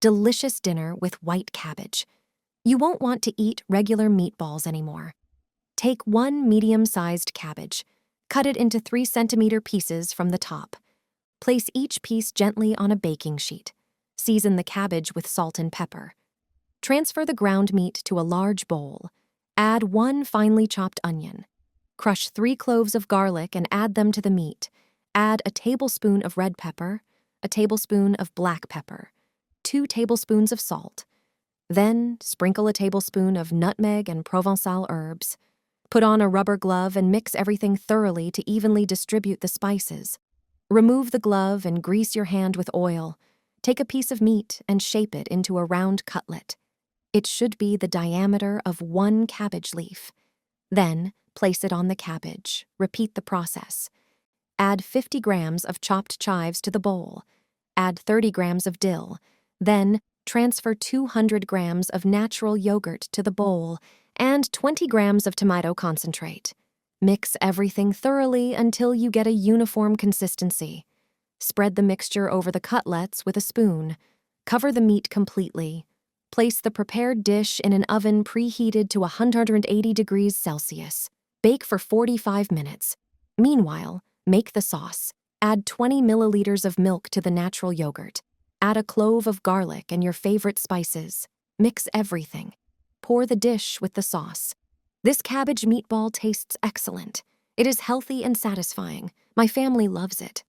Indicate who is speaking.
Speaker 1: delicious dinner with white cabbage. You won't want to eat regular meatballs anymore. Take one medium-sized cabbage. Cut it into 3-centimeter pieces from the top. Place each piece gently on a baking sheet. Season the cabbage with salt and pepper. Transfer the ground meat to a large bowl. Add 1 finely chopped onion. Crush 3 cloves of garlic and add them to the meat. Add a tablespoon of red pepper, a tablespoon of black pepper, 2 tablespoons of salt. Then sprinkle a tablespoon of nutmeg and Provençal herbs. Put on a rubber glove and mix everything thoroughly to evenly distribute the spices. Remove the glove and grease your hand with oil. Take a piece of meat and shape it into a round cutlet. It should be the diameter of 1 cabbage leaf. Then, place it on the cabbage. Repeat the process. Add 50 grams of chopped chives to the bowl. Add 30 grams of dill. Then, transfer 200 grams of natural yogurt to the bowl and 20 grams of tomato concentrate. Mix everything thoroughly until you get a uniform consistency. Spread the mixture over the cutlets with a spoon. Cover the meat completely. Place the prepared dish in an oven preheated to 180 degrees Celsius. Bake for 45 minutes. Meanwhile, make the sauce. Add 20 milliliters of milk to the natural yogurt. Add a clove of garlic and your favorite spices. Mix everything. Pour the dish with the sauce. This cabbage meatball tastes excellent. It is healthy and satisfying. My family loves it.